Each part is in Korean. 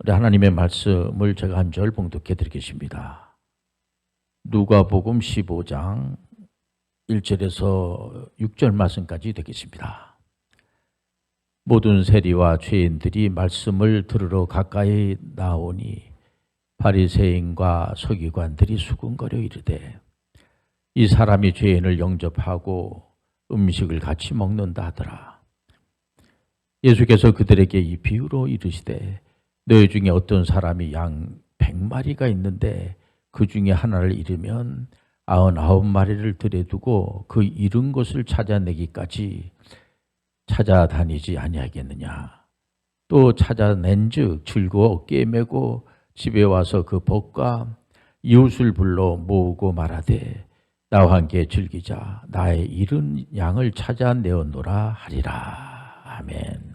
우리 하나님의 말씀을 제가 한 절 봉독해 드리겠습니다. 누가복음 15장 1절에서 6절 말씀까지 되겠습니다. 모든 세리와 죄인들이 말씀을 들으러 가까이 나오니 바리새인과 서기관들이 수군거려 이르되 이 사람이 죄인을 영접하고 음식을 같이 먹는다 하더라. 예수께서 그들에게 이 비유로 이르시되 너희 중에 어떤 사람이 양 100마리가 있는데 그 중에 하나를 잃으면 99마리를 들여두고 그 잃은 것을 찾아내기까지 찾아다니지 아니하겠느냐. 또 찾아낸즉 즐거워 어깨에 메고 집에 와서 그 벗과 이웃을 불러 모으고 말하되 나와 함께 즐기자. 나의 잃은 양을 찾아내었노라 하리라. 아멘.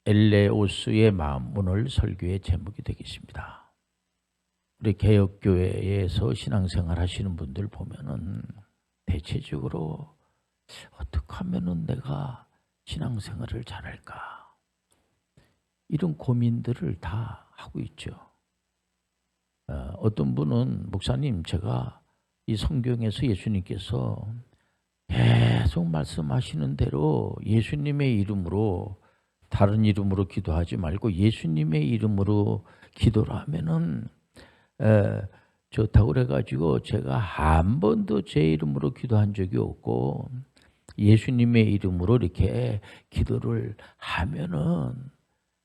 엘레오스의 마음, 오늘 설교의 제목이 되겠습니다. 우리 개혁교회에서 신앙생활 하시는 분들 보면은 대체적으로 어떻게 하면은 내가 신앙생활을 잘할까? 이런 고민들을 다 하고 있죠. 어떤 분은 목사님, 제가 이 성경에서 예수님께서 계속 말씀하시는 대로 예수님의 이름으로, 다른 이름으로 기도하지 말고 예수님의 이름으로 기도를 하면은 좋다고 그래가지고 제가 한 번도 제 이름으로 기도한 적이 없고 예수님의 이름으로 이렇게 기도를 하면은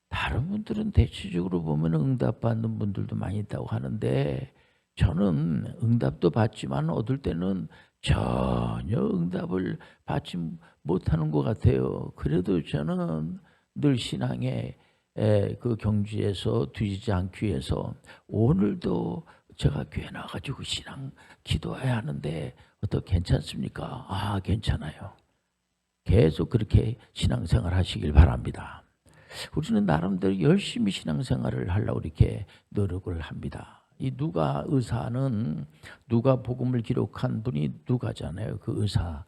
다른 분들은 대체적으로 보면 응답받는 분들도 많이 있다고 하는데 저는 응답도 받지만 얻을 때는 전혀 응답을 받지 못하는 것 같아요. 그래도 저는 늘 신앙의 그 경주에서 뒤지지 않기 위해서 오늘도 제가 교회 나가지고 신앙 기도해야 하는데 어떻게 괜찮습니까? 아, 괜찮아요. 계속 그렇게 신앙생활 하시길 바랍니다. 우리는 나름대로 열심히 신앙생활을 하려고 이렇게 노력을 합니다. 이 누가 의사는 누가 복음을 기록한 분이 누가잖아요. 그 의사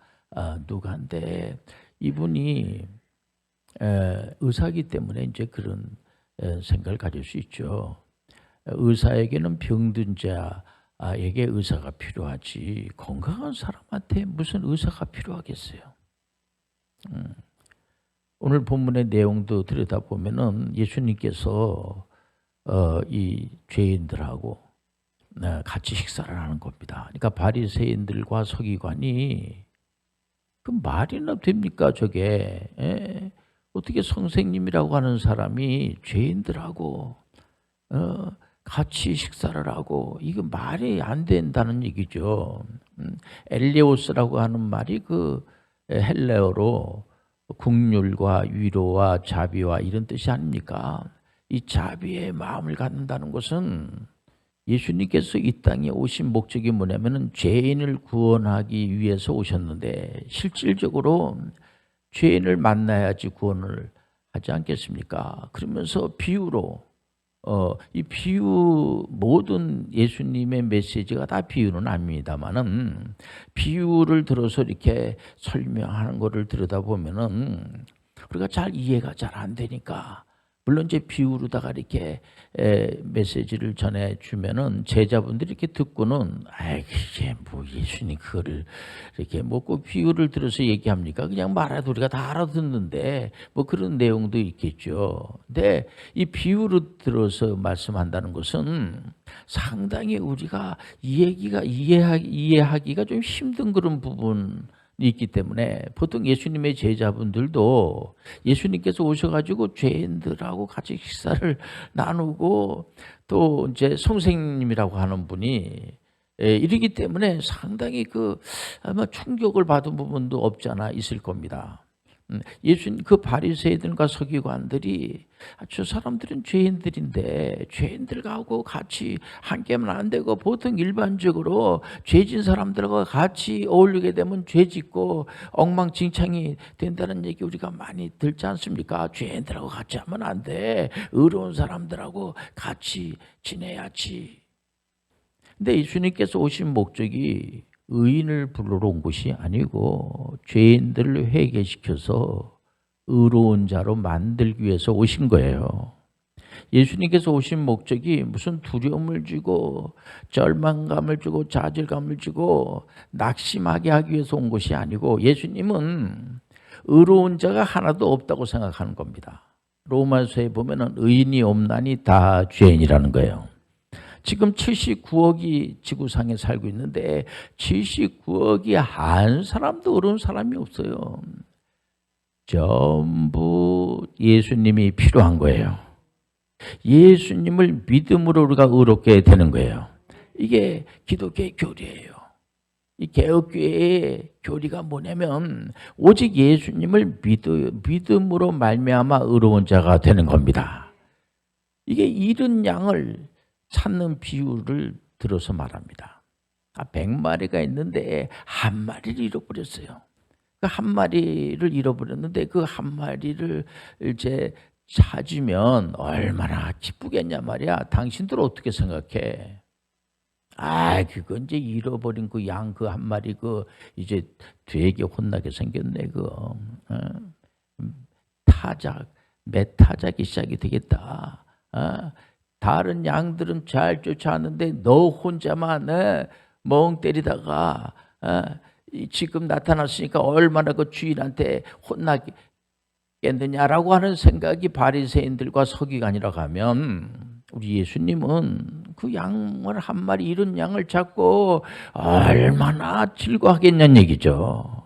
누가인데 이분이 의사이기 때문에 이제 그런 생각을 가질 수 있죠. 의사에게는 병든 자에게 의사가 필요하지 건강한 사람한테 무슨 의사가 필요하겠어요. 오늘 본문의 내용도 들여다보면은 예수님께서 이 죄인들하고 같이 식사를 하는 겁니다. 그러니까 바리새인들과 서기관이 그 말이나 됩니까 저게? 어떻게 선생님이라고 하는 사람이 죄인들하고 같이 식사를 하고 이거 말이 안 된다는 얘기죠. 엘레오스라고 하는 말이 그 헬레어로 국률과 위로와 자비와 이런 뜻이 아닙니까? 이 자비의 마음을 갖는다는 것은 예수님께서 이 땅에 오신 목적이 뭐냐면은 죄인을 구원하기 위해서 오셨는데 실질적으로 죄인을 만나야지 구원을 하지 않겠습니까? 그러면서 비유로 이 비유 모든 예수님의 메시지가 다 비유는 아닙니다만은 비유를 들어서 이렇게 설명하는 것을 들여다보면은 우리가 잘 이해가 잘 안 되니까 물론 이제 비유로다가 이렇게 메시지를 전해주면은 제자분들이 이렇게 듣고는 이게 뭐 예수님 그거를 이렇게 뭐 꼭 비유를 들어서 얘기합니까? 그냥 말해도 우리가 다 알아듣는데 뭐 그런 내용도 있겠죠. 근데 이 비유를 들어서 말씀한다는 것은 상당히 우리가 이해하기가 좀 힘든 그런 부분 있기 때문에 보통 예수님의 제자분들도 예수님께서 오셔가지고 죄인들하고 같이 식사를 나누고 또 이제 선생님이라고 하는 분이 이러기 때문에 상당히 아마 충격을 받은 부분도 없지 않아 있을 겁니다. 예수님 그 바리새인들과 서기관들이 저 사람들은 죄인들인데 죄인들하고 같이 함께하면 안 되고 보통 일반적으로 죄진 사람들과 같이 어울리게 되면 죄짓고 엉망진창이 된다는 얘기 우리가 많이 듣지 않습니까? 죄인들하고 같이 하면 안 돼. 의로운 사람들하고 같이 지내야지. 근데 예수님께서 오신 목적이 의인을 부르러 온 것이 아니고 죄인들을 회개시켜서 의로운 자로 만들기 위해서 오신 거예요. 예수님께서 오신 목적이 무슨 두려움을 주고 절망감을 주고 좌절감을 주고 낙심하게 하기 위해서 온 것이 아니고, 예수님은 의로운 자가 하나도 없다고 생각하는 겁니다. 로마서에 보면은 의인이 없나니 다 죄인이라는 거예요. 지금 79억이 지구상에 살고 있는데 79억이 한 사람도 의로운 사람이 없어요. 전부 예수님이 필요한 거예요. 예수님을 믿음으로 우리가 의롭게 되는 거예요. 이게 기독교의 교리예요. 이 개혁교회의 교리가 뭐냐면 오직 예수님을 믿음으로 말미암아 의로운 자가 되는 겁니다. 이게 잃은 양을 찾는 비유를 들어서 말합니다. 100마리가 있는데 한 마리를 잃어버렸어요. 그 한 마리를 잃어버렸는데 그 한 마리를 이제 찾으면 얼마나 기쁘겠냐 말이야. 당신들 어떻게 생각해? 그거 이제 잃어버린 그 양 그 한 마리 그 이제 되게 혼나게 생겼네. 매타작이 시작이 되겠다. 다른 양들은 잘 쫓아왔는데 너 혼자만 멍 때리다가 지금 나타났으니까 얼마나 그 주인한테 혼나겠느냐라고 하는 생각이 바리새인들과 서기관이라고 하면, 우리 예수님은 그 양을 한 마리 잃은 양을 잡고 얼마나 즐거워하겠냐는 얘기죠.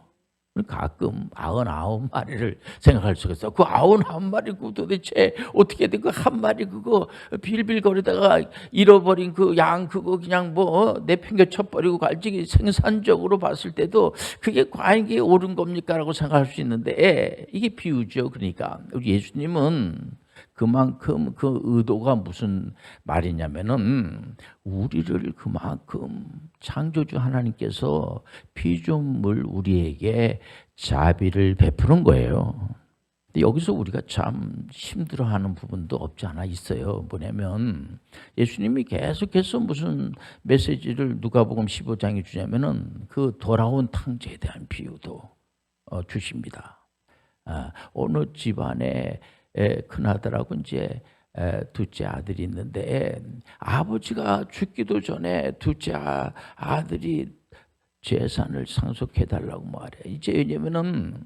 가끔 99마리를 생각할 수가 있어. 그 99마리 그 도대체 어떻게 된 그 한 마리 그거 빌빌거리다가 잃어버린 그 양 그거 그냥 뭐 내팽겨 쳐버리고 갈지, 생산적으로 봤을 때도 그게 과연 이게 옳은 겁니까? 라고 생각할 수 있는데 이게 비유죠. 그러니까 우리 예수님은 그만큼 그 의도가 무슨 말이냐면은 우리를 그만큼 창조주 하나님께서 피조물 우리에게 자비를 베푸는 거예요. 근데 여기서 우리가 참 힘들어하는 부분도 없지 않아 있어요. 뭐냐면 예수님이 계속해서 무슨 메시지를 누가복음 15장에 주냐면은 그 돌아온 탕자에 대한 비유도 주십니다. 어느 집안에 큰아들하고 이제 둘째 아들이 있는데 아버지가 죽기도 전에 둘째 아들이 재산을 상속해달라고 말해. 이제 왜냐면은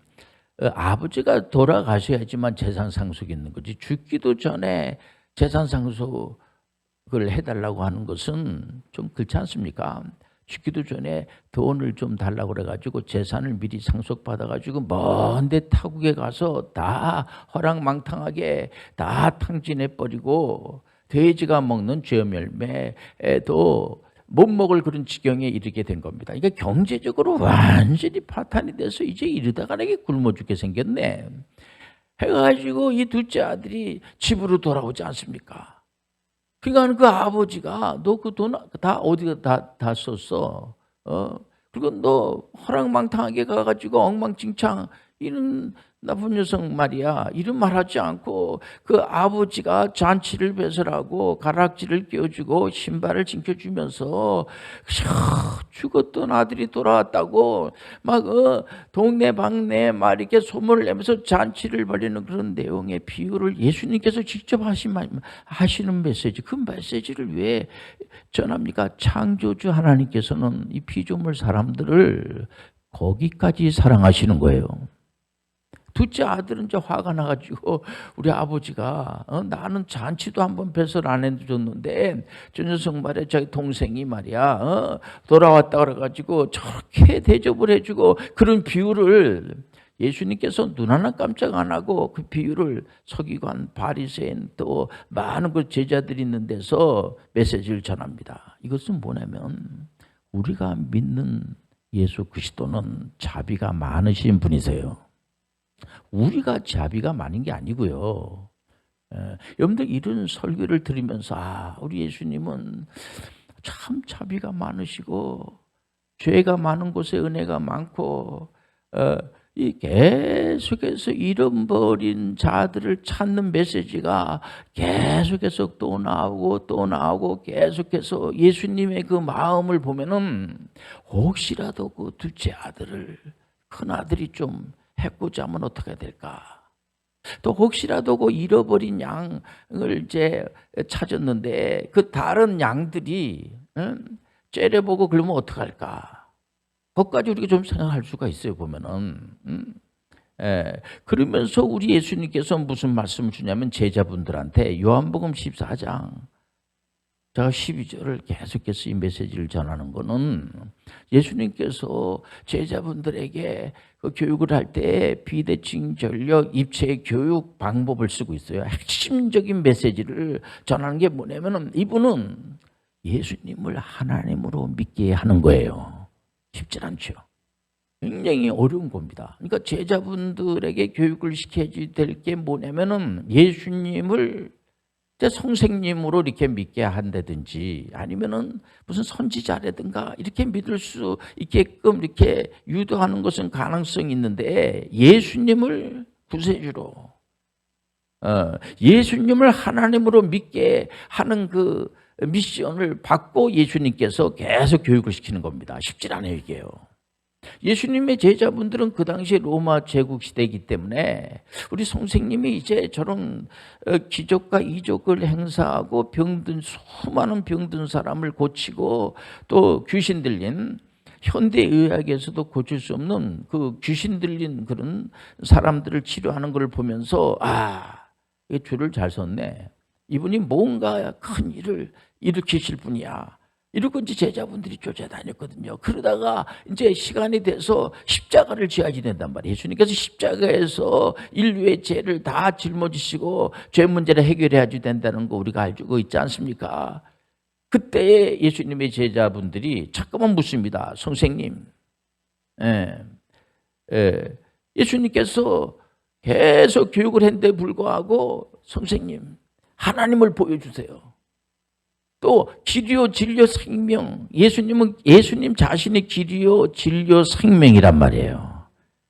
아버지가 돌아가셔야지만 재산 상속이 있는 거지. 죽기도 전에 재산 상속을 해달라고 하는 것은 좀 그렇지 않습니까? 죽기도 전에 돈을 좀 달라고 그래가지고 재산을 미리 상속받아가지고 먼데 타국에 가서 다 허랑망탕하게 다 탕진해버리고 돼지가 먹는 죄열매도 못 먹을 그런 지경에 이르게 된 겁니다. 그러니까 경제적으로 완전히 파탄이 돼서 이제 이러다가 내게 굶어 죽게 생겼네. 해가지고 이 둘째 아들이 집으로 돌아오지 않습니까? 그러니까 그 아버지가 너 그 돈 다 어디가 다 썼어? 그리고 너 허랑망탕하게 가가지고 엉망진창 이런 나쁜 녀석 말이야. 이런 말하지 않고 그 아버지가 잔치를 배설하고 가락지를 끼워주고 신발을 신겨주면서 죽었던 아들이 돌아왔다고 막 동네방네 막 이렇게 소문을 내면서 잔치를 벌이는 그런 내용의 비유를 예수님께서 직접 하시는 메시지, 그 메시지를 왜 전합니까? 창조주 하나님께서는 이 피조물 사람들을 거기까지 사랑하시는 거예요. 둘째 아들은 이제 화가 나가지고 우리 아버지가 나는 잔치도 한번 배설 안 해줬는데 저 녀석 말이야, 자기 동생이 말이야 돌아왔다 그래가지고 저렇게 대접을 해주고, 그런 비유를 예수님께서 눈 하나 깜짝 안 하고 그 비유를 서기관 바리새인 또 많은 그 제자들이 있는 데서 메시지를 전합니다. 이것은 뭐냐면 우리가 믿는 예수 그리스도는 자비가 많으신 분이세요. 우리가 자비가 많은 게 아니고요. 여러분들 이런 설교를 들으면서 우리 예수님은 참 자비가 많으시고 죄가 많은 곳에 은혜가 많고 이 계속해서 잃어버린 자들을 찾는 메시지가 계속해서 또 나오고 계속해서 예수님의 그 마음을 보면은 혹시라도 그 둘째 아들을, 큰 아들이 좀 해코지 하면 어떻게 될까? 또 혹시라도 그 잃어버린 양을 이제 찾았는데 그 다른 양들이 째려보고 그러면 어떡할까? 그것까지 우리가 좀 생각할 수가 있어요, 보면은. 그러면서 우리 예수님께서 무슨 말씀을 주냐면 제자분들한테 요한복음 14장 제가 12절을 계속해서 이 메시지를 전하는 거는 예수님께서 제자분들에게 그 교육을 할 때 비대칭 전력 입체 교육 방법을 쓰고 있어요. 핵심적인 메시지를 전하는 게 뭐냐면 이분은 예수님을 하나님으로 믿게 하는 거예요. 쉽지 않죠. 굉장히 어려운 겁니다. 그러니까 제자분들에게 교육을 시켜야 될 게 뭐냐면은 예수님을 성생님으로 이렇게 믿게 한다든지 아니면은 무슨 선지자라든가 이렇게 믿을 수 있게끔 이렇게 유도하는 것은 가능성이 있는데 예수님을 구세주로 예수님을 하나님으로 믿게 하는 그 미션을 받고 예수님께서 계속 교육을 시키는 겁니다. 쉽지 않아요, 이게요. 예수님의 제자분들은 그 당시에 로마 제국 시대이기 때문에 우리 선생님이 이제 저런 기적과 이적을 행사하고 병든 수많은 병든 사람을 고치고 또 귀신 들린 현대 의학에서도 고칠 수 없는 그 귀신 들린 그런 사람들을 치료하는 걸 보면서 이 줄을 잘 섰네. 이분이 뭔가 큰 일을 일으키실 분이야. 이러고 이제 제자분들이 쫓아다녔거든요. 그러다가 이제 시간이 돼서 십자가를 지어야지 된단 말이에요. 예수님께서 십자가에서 인류의 죄를 다 짊어지시고 죄 문제를 해결해야지 된다는 거 우리가 알고 있지 않습니까? 그때 예수님의 제자분들이 잠깐만 묻습니다. 선생님, 예수님께서 계속 교육을 했는데 불구하고 선생님, 하나님을 보여주세요. 또 길이요 진리요 생명, 예수님 자신이 길이요 진리요 생명이란 말이에요.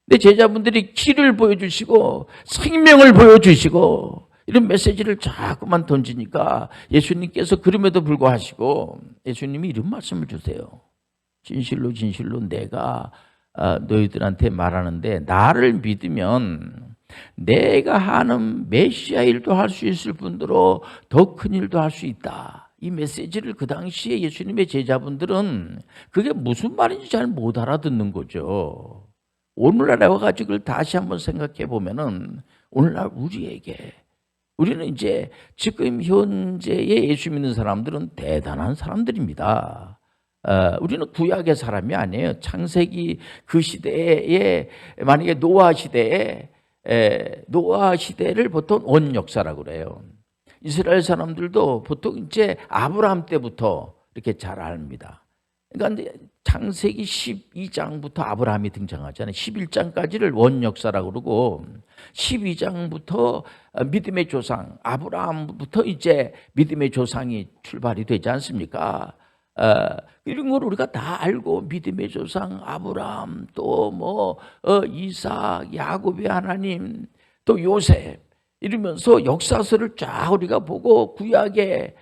근데 제자분들이 길을 보여주시고 생명을 보여주시고 이런 메시지를 자꾸만 던지니까 예수님께서 그럼에도 불구하고 예수님이 이런 말씀을 주세요. 진실로 진실로 내가 너희들한테 말하는데 나를 믿으면 내가 하는 메시아 일도 할 수 있을 뿐더러 더 큰 일도 할 수 있다. 이 메시지를 그 당시에 예수님의 제자분들은 그게 무슨 말인지 잘 못 알아듣는 거죠. 오늘날에 와가지고 그걸 다시 한번 생각해 보면은 오늘날 우리는 이제 지금 현재의 예수 믿는 사람들은 대단한 사람들입니다. 우리는 구약의 사람이 아니에요. 창세기 그 시대에 만약에 노아 시대를 보통 원역사라고 그래요. 이스라엘 사람들도 보통 이제 아브라함 때부터 이렇게 잘 압니다. 그러니까 창세기 12장부터 아브라함이 등장하잖아요. 11장까지를 원역사라고 그러고 12장부터 믿음의 조상 아브라함부터 이제 믿음의 조상이 출발이 되지 않습니까? 이런 걸 우리가 다 알고 믿음의 조상 아브라함 또 이삭 야곱의 하나님 또 요셉 이러면서 역사서를 쫙 우리가 보고 구약에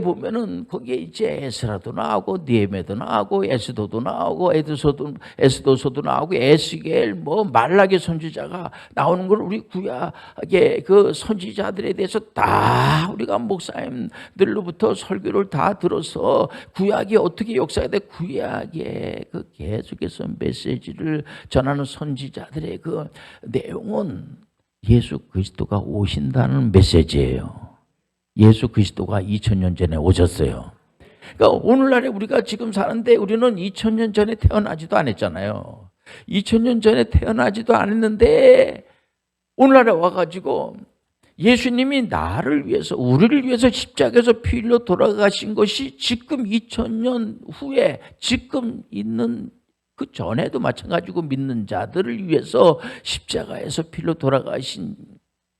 보면은 거기에 이제 에스라도 나오고 느헤미야도 나오고 에스더도 나오고 에스더서도 나오고 에스겔 말라기 선지자가 나오는 걸 우리 구약의 그 선지자들에 대해서 다 우리가 목사님들로부터 설교를 다 들어서 구약이 어떻게 역사가 돼 구약의 그 계속해서 메시지를 전하는 선지자들의 그 내용은 예수 그리스도가 오신다는 메시지예요. 예수 그리스도가 2000년 전에 오셨어요. 그러니까 오늘날에 우리가 지금 사는데 우리는 2000년 전에 태어나지도 않았잖아요. 2000년 전에 태어나지도 않았는데 오늘날에 와가지고 예수님이 나를 위해서 우리를 위해서 십자가에서 피 흘려 돌아가신 것이 지금 2000년 후에 지금 있는 그 전에도 마찬가지고 믿는 자들을 위해서 십자가에서 피 흘려 돌아가신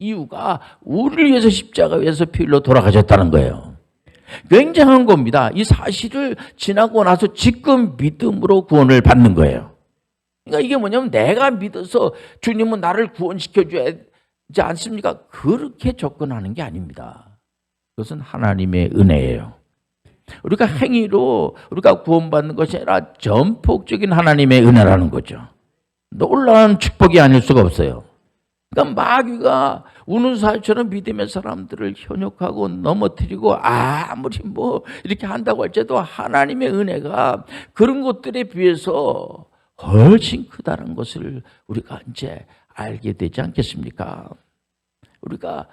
이유가 우리를 위해서 십자가에서 피 흘려 돌아가셨다는 거예요. 굉장한 겁니다. 이 사실을 지나고 나서 지금 믿음으로 구원을 받는 거예요. 그러니까 이게 뭐냐면 내가 믿어서 주님은 나를 구원시켜줘야 하지 않습니까? 그렇게 접근하는 게 아닙니다. 그것은 하나님의 은혜예요. 우리가 행위로 우리가 구원받는 것이 아니라 전폭적인 하나님의 은혜라는 거죠. 놀라운 축복이 아닐 수가 없어요. 그러니까 마귀가 우는 사자처럼 믿음의 사람들을 현혹하고 넘어뜨리고 아무리 뭐 이렇게 한다고 할지라도 하나님의 은혜가 그런 것들에 비해서 훨씬 크다는 것을 우리가 이제 알게 되지 않겠습니까? 우리가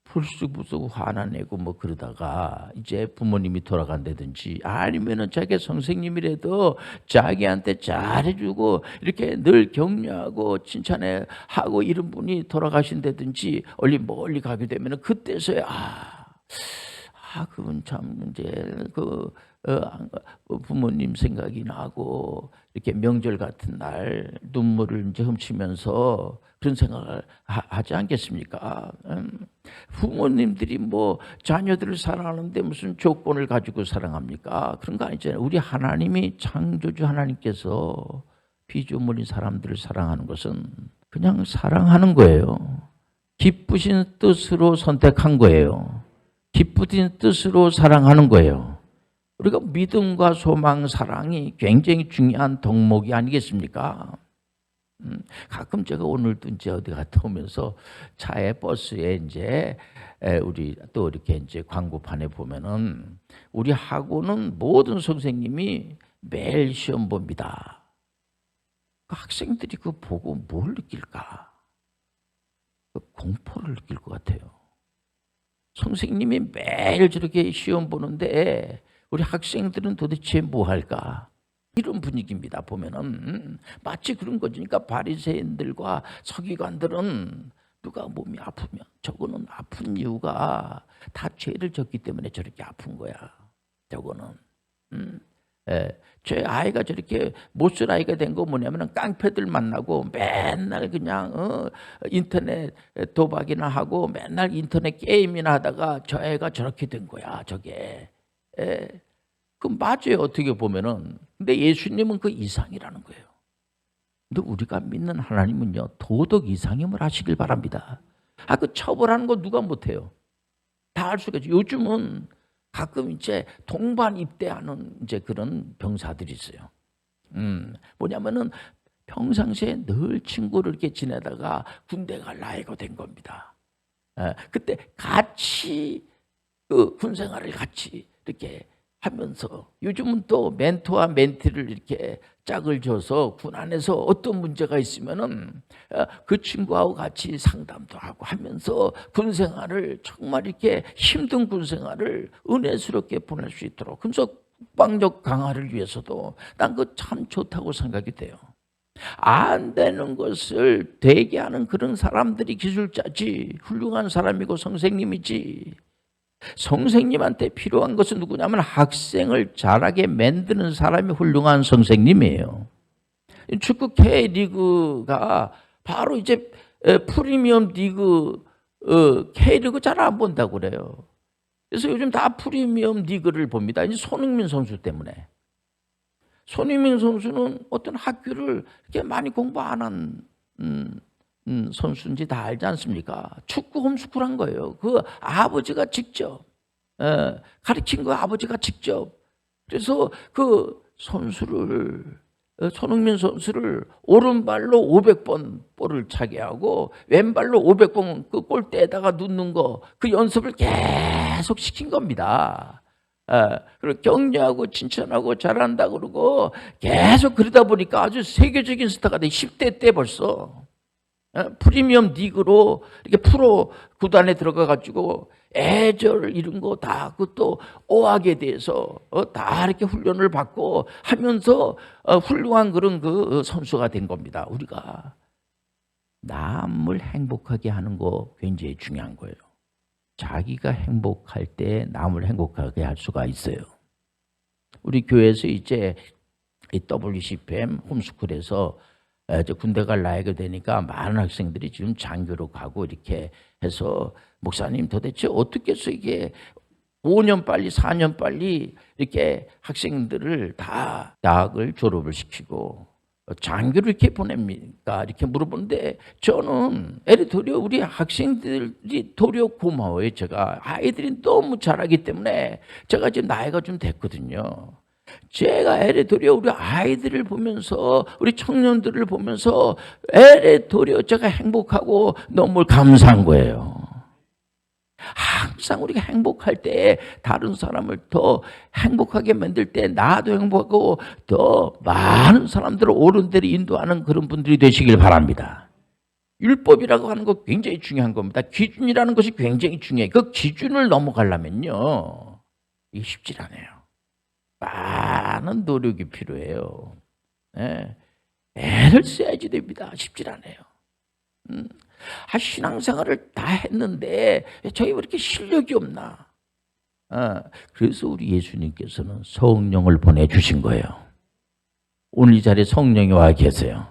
불쑥불쑥 화나내고 뭐 그러다가 이제 부모님이 돌아간다든지 아니면은 자기 선생님이라도 자기한테 잘해주고 이렇게 늘 격려하고 칭찬하고 이런 분이 돌아가신다든지 멀리 가게 되면은 그때서야 그분 참 이제 부모님 생각이 나고 이렇게 명절 같은 날 눈물을 이제 훔치면서 그런 생각을 하지 않겠습니까? 부모님들이 뭐 자녀들을 사랑하는데 무슨 조건을 가지고 사랑합니까? 그런 거 아니잖아요. 우리 하나님이 창조주 하나님께서 피조물인 사람들을 사랑하는 것은 그냥 사랑하는 거예요. 기쁘신 뜻으로 선택한 거예요. 기쁘신 뜻으로 사랑하는 거예요. 우리가 믿음과 소망, 사랑이 굉장히 중요한 덕목이 아니겠습니까? 가끔 제가 오늘도 이제 어디 갔다 오면서 차에 버스에 이제 우리 또 이렇게 이제 광고판에 보면은 우리 학원은 모든 선생님이 매일 시험 봅니다. 그 학생들이 그거 보고 뭘 느낄까? 공포를 느낄 것 같아요. 선생님이 매일 저렇게 시험 보는데 우리 학생들은 도대체 뭐 할까? 이런 분위기입니다. 보면은 마치 그런 거죠. 그러니까 바리새인들과 서기관들은 누가 몸이 아프면 저거는 아픈 이유가 다 죄를 졌기 때문에 저렇게 아픈 거야. 저거는 제 아이가 저렇게 못쓸 아이가 된 거 뭐냐면은 깡패들 만나고 맨날 그냥 인터넷 도박이나 하고 맨날 인터넷 게임이나 하다가 저 애가 저렇게 된 거야. 저게. 그 맞아요. 어떻게 보면은. 근데 예수님은 그 이상이라는 거예요. 근데 우리가 믿는 하나님은요, 도덕 이상임을 하시길 바랍니다. 그 처벌하는 거 누가 못해요? 다 할 수가 있죠. 요즘은 가끔 이제 동반 입대하는 이제 그런 병사들이 있어요. 뭐냐면은 평상시에 늘 친구를 이렇게 지내다가 군대 갈 나이가 된 겁니다. 그때 같이 그 군 생활을 같이 이렇게 하면서 요즘은 또 멘토와 멘티를 이렇게 짝을 줘서 군 안에서 어떤 문제가 있으면은 그 친구하고 같이 상담도 하고 하면서 군 생활을 정말 이렇게 힘든 군 생활을 은혜스럽게 보낼 수 있도록, 그래서 국방력 강화를 위해서도 난 그거 참 좋다고 생각이 돼요. 안 되는 것을 되게 하는 그런 사람들이 기술자지, 훌륭한 사람이고 선생님이지. 선생님한테 필요한 것은 누구냐면 학생을 잘하게 만드는 사람이 훌륭한 선생님이에요. 축구 K리그가 바로 이제 프리미엄 리그 K리그 잘 안 본다고 그래요. 그래서 요즘 다 프리미엄 리그를 봅니다. 이제 손흥민 선수 때문에. 손흥민 선수는 어떤 학교를 이렇게 많이 공부 안 한 선수인지 다 알지 않습니까? 축구 홈스쿨한 거예요. 그 아버지가 직접 가르친 거 아버지가 직접. 그래서 그 선수를 손흥민 선수를 오른발로 500번 볼을 차게 하고 왼발로 500번 그 골대에다가 넣는 거, 그 연습을 계속 시킨 겁니다. 그리고 격려하고 칭찬하고 잘한다 그러고 계속 그러다 보니까 아주 세계적인 스타가 돼. 10대 때 벌써 프리미엄 리그로 이렇게 프로 구단에 들어가 가지고 애절 이런 거 다, 그것도 어학에 대해서 다 이렇게 훈련을 받고 하면서 훌륭한 그런 그 선수가 된 겁니다. 우리가 남을 행복하게 하는 거 굉장히 중요한 거예요. 자기가 행복할 때 남을 행복하게 할 수가 있어요. 우리 교회에서 이제 이 WCPM 홈스쿨에서 이제 군대 갈 나이가 되니까 많은 학생들이 지금 장교로 가고 이렇게 해서, 목사님 도대체 어떻게 해서 이게 5년 빨리 4년 빨리 이렇게 학생들을 다 대학을 졸업을 시키고 장교를 이렇게 보냅니까? 이렇게 물어보는데 저는 도리어 우리 학생들이 도리어 고마워요. 제가 아이들이 너무 잘하기 때문에 제가 지금 나이가 좀 됐거든요. 제가 에레도리어 우리 아이들을 보면서 우리 청년들을 보면서 에레도리어 제가 행복하고 너무 감사한 거예요. 항상 우리가 행복할 때 다른 사람을 더 행복하게 만들 때 나도 행복하고 더 많은 사람들을 옳은 데로 인도하는 그런 분들이 되시길 바랍니다. 율법이라고 하는 거 굉장히 중요한 겁니다. 기준이라는 것이 굉장히 중요해요. 그 기준을 넘어가려면요, 이게 쉽지 않아요. 많은 노력이 필요해요. 네. 애를 써야지 됩니다. 쉽지 않아요. 신앙생활을 다 했는데 저희 왜 이렇게 실력이 없나? 그래서 우리 예수님께서는 성령을 보내주신 거예요. 오늘 이 자리에 성령이 와 계세요.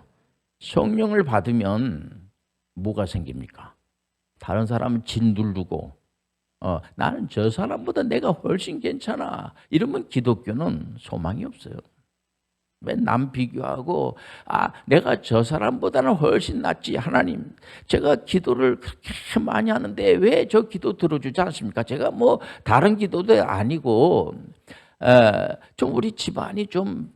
성령을 받으면 뭐가 생깁니까? 다른 사람은 짓누르고 나는 저 사람보다 내가 훨씬 괜찮아 이러면 기독교는 소망이 없어요. 맨 남 비교하고 내가 저 사람보다는 훨씬 낫지. 하나님, 제가 기도를 그렇게 많이 하는데 왜 저 기도 들어주지 않습니까? 제가 뭐 다른 기도도 아니고 좀 우리 집안이 좀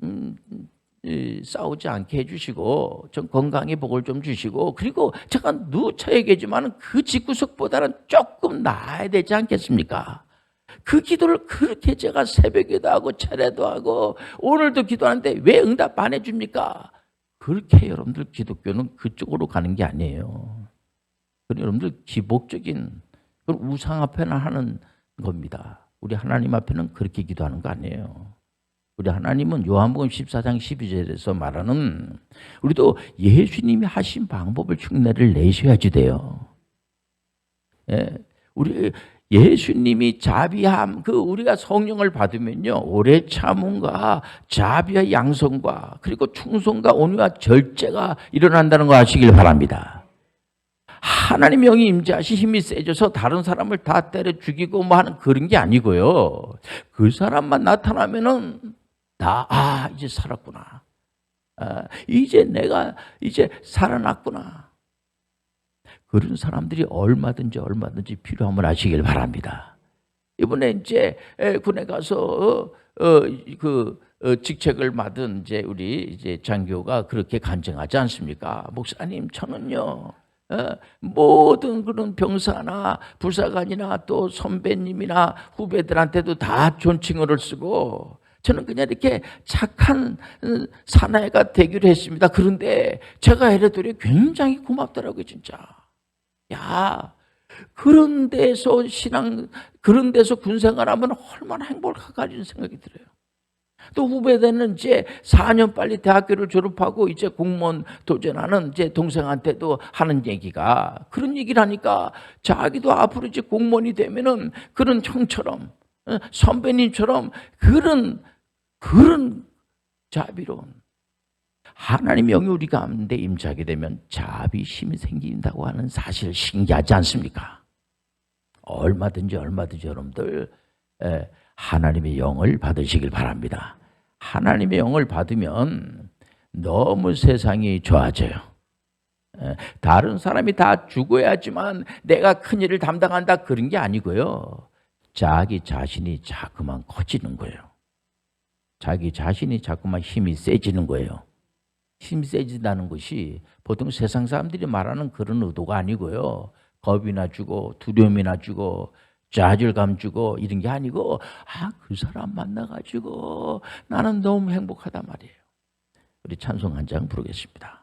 싸우지 않게 해주시고 좀 건강에 복을 좀 주시고 그리고 제가 누차 얘기하지만 그 집구석보다는 조금 나아야 되지 않겠습니까? 그 기도를 그렇게 제가 새벽에도 하고 차례도 하고 오늘도 기도하는데 왜 응답 안 해줍니까? 그렇게 여러분들 기독교는 그쪽으로 가는 게 아니에요. 여러분들 기복적인 우상 앞에나 하는 겁니다. 우리 하나님 앞에는 그렇게 기도하는 거 아니에요. 우리 하나님은 요한복음 14장 12절에서 말하는 우리도 예수님이 하신 방법을 흉내를 내셔야지 돼요. 예, 우리 예수님이 자비함, 우리가 성령을 받으면요, 오래 참음과 자비와 양성과 그리고 충성과 온유와 절제가 일어난다는 거 아시길 바랍니다. 하나님 영이 임재하시 힘이 세져서 다른 사람을 다 때려 죽이고 뭐 하는 그런 게 아니고요. 그 사람만 나타나면은 이제 살았구나. 이제 내가 이제 살아났구나. 그런 사람들이 얼마든지 필요함을 아시길 바랍니다. 이번에 이제 군에 가서 직책을 맡은 이제 우리 이제 장교가 그렇게 간증하지 않습니까? 목사님, 저는요 모든 그런 병사나 부사관이나 또 선배님이나 후배들한테도 다 존칭어를 쓰고 저는 그냥 이렇게 착한 사나이가 되기로 했습니다. 그런데 제가 에레도리에 굉장히 고맙더라고요, 진짜. 야, 그런 데서 그런 데서 군생활하면 얼마나 행복할까 하는 생각이 들어요. 또 후배들은 이제 4년 빨리 대학교를 졸업하고 이제 공무원 도전하는 이제 동생한테도 하는 얘기가 그런 얘기를 하니까 자기도 앞으로 이제 공무원이 되면은 그런 형처럼 선배님처럼 그런 자비로운 하나님의 영이 우리 가운데 임재하게 되면 자비심이 생긴다고 하는 사실 신기하지 않습니까? 얼마든지 여러분들 하나님의 영을 받으시길 바랍니다. 하나님의 영을 받으면 너무 세상이 좋아져요. 다른 사람이 다 죽어야지만 내가 큰일을 담당한다 그런 게 아니고요. 자기 자신이 자꾸만 커지는 거예요. 자기 자신이 자꾸만 힘이 세지는 거예요. 힘이 세진다는 것이 보통 세상 사람들이 말하는 그런 의도가 아니고요. 겁이나 주고 두려움이나 주고 좌절감 주고 이런 게 아니고 그 사람 만나가지고 나는 너무 행복하단 말이에요. 우리 찬송 한 장 부르겠습니다.